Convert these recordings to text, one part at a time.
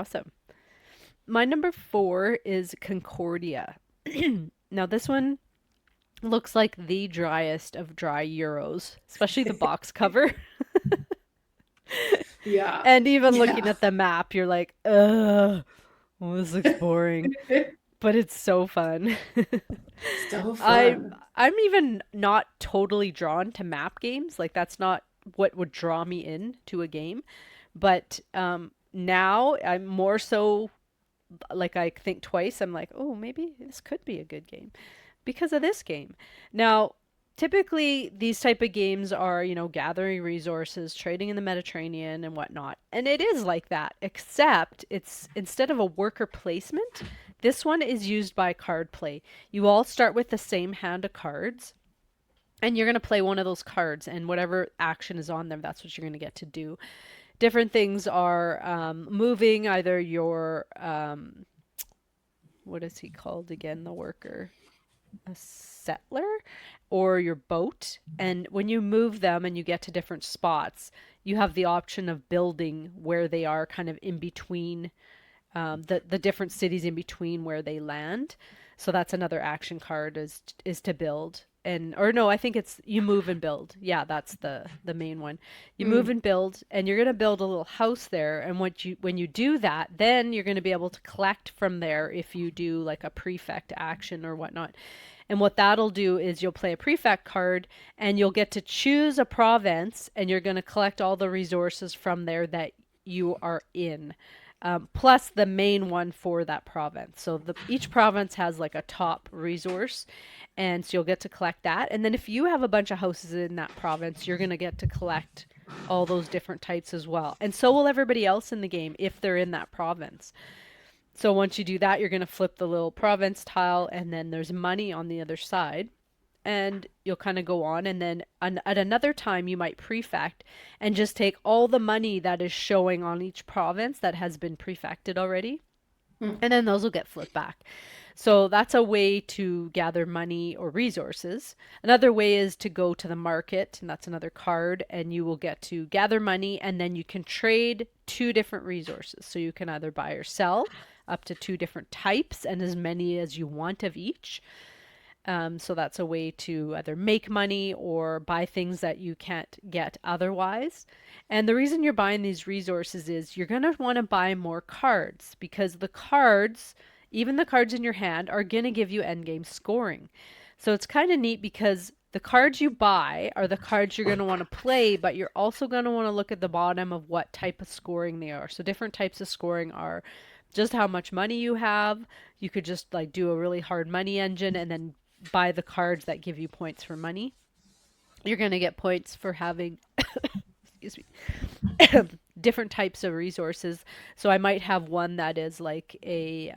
Awesome. My number 4 is Concordia. Now, this one looks like the driest of dry Euros, especially the box cover. Yeah. And even looking Yeah. at the map, you're like, ugh, well, this looks boring. But it's so fun. So I fun. I'm even not totally drawn to map games. Like that's not what would draw me in to a game. But now I'm more so like I think twice. I'm like, oh, maybe this could be a good game because of this game. Now, typically these type of games are, gathering resources, trading in the Mediterranean and whatnot. And it is like that, except it's instead of a worker placement, this one is used by card play. You all start with the same hand of cards. And you're going to play one of those cards, and whatever action is on them, that's what you're going to get to do. Different things are moving either your what is he called again, the worker, a settler, or your boat. And when you move them and you get to different spots, you have the option of building where they are, kind of in between the different cities in between where they land. So that's another action card is to build. And or no, I think it's you move and build. Yeah, that's the main one. You move Mm. and build, and you're gonna build a little house there. And when you do that, then you're gonna be able to collect from there if you do like a prefect action or whatnot. And what that'll do is you'll play a prefect card, and you'll get to choose a province, and you're gonna collect all the resources from there that you are in, plus the main one for that province. So each province has like a top resource, and so you'll get to collect that. And then if you have a bunch of houses in that province, you're gonna get to collect all those different types as well. And so will everybody else in the game if they're in that province. So once you do that, you're gonna flip the little province tile, and then there's money on the other side, and you'll kind of go on, and then at another time you might prefect and just take all the money that is showing on each province that has been prefected already, Mm. and then those will get flipped back. So that's a way to gather money or resources. Another way is to go to the market, and that's another card, and you will get to gather money, and then you can trade two different resources. So you can either buy or sell up to two different types and as many as you want of each. So that's a way to either make money or buy things that you can't get otherwise. And the reason you're buying these resources is you're going to want to buy more cards because the cards, even the cards in your hand, are going to give you endgame scoring. So it's kind of neat because the cards you buy are the cards you're going to want to play, but you're also going to want to look at the bottom of what type of scoring they are. So different types of scoring are just how much money you have. You could just like do a really hard money engine and then buy the cards that give you points for money. You're going to get points for having excuse me, different types of resources. So I might have one that is like a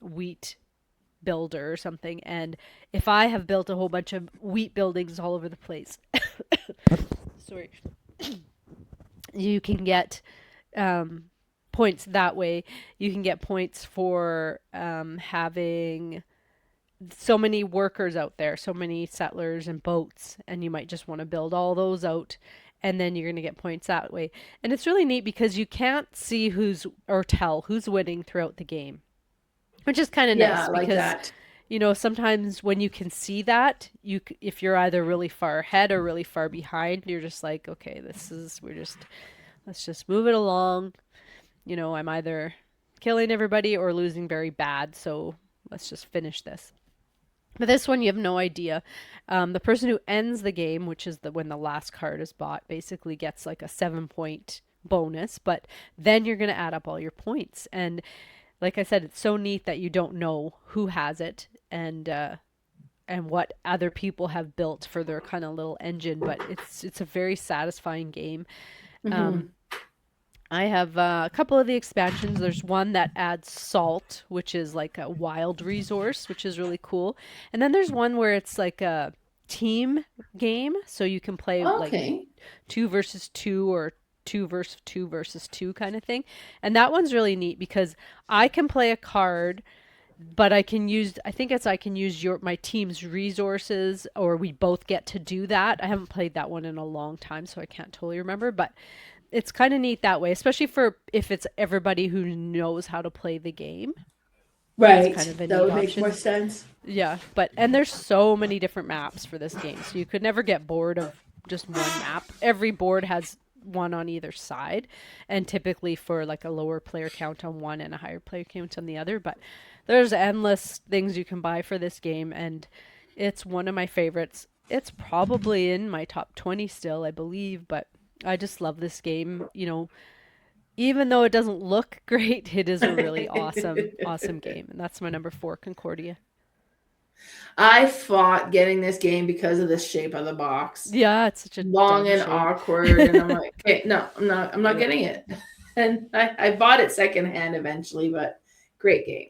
wheat builder or something. And if I have built a whole bunch of wheat buildings all over the place, sorry, you can get um, points that way. You can get points for having so many workers out there, so many settlers and boats, and you might just want to build all those out, and then you're going to get points that way. And it's really neat because you can't see who's or tell who's winning throughout the game, which is kind of Yeah, nice I like because that. sometimes when you can see that, if you're either really far ahead or really far behind, you're just like, okay, let's just move it along. I'm either killing everybody or losing very bad, so let's just finish this. But this one, you have no idea. The person who ends the game, which is when the last card is bought, basically gets like a 7 point bonus. But then you're going to add up all your points. And like I said, it's so neat that you don't know who has it and what other people have built for their kind of little engine. But it's a very satisfying game. Hmm. Um, I have a couple of the expansions. There's one that adds salt, which is like a wild resource, which is really cool. And then there's one where it's like a team game, so you can play like Okay. two versus two or two versus two kind of thing. And that one's really neat because I can play a card, but I can use your my team's resources, or we both get to do that. I haven't played that one in a long time, so I can't totally remember, but it's kind of neat that way, especially for if it's everybody who knows how to play the game. It's kind Right. of a That neat would make more option. sense. Yeah, and there's so many different maps for this game, so you could never get bored of just one map. Every board has one on either side, and typically for like a lower player count on one and a higher player count on the other, but there's endless things you can buy for this game, and it's one of my favorites. It's probably in my top 20 still, I believe, but I just love this game. Even though it doesn't look great, it is a really awesome game. And that's my number 4, Concordia. I fought getting this game because of the shape of the box. Yeah, it's such a Long dumb and shape. awkward. And I'm like, okay, no, I'm not getting it. And I bought it secondhand eventually, but great game.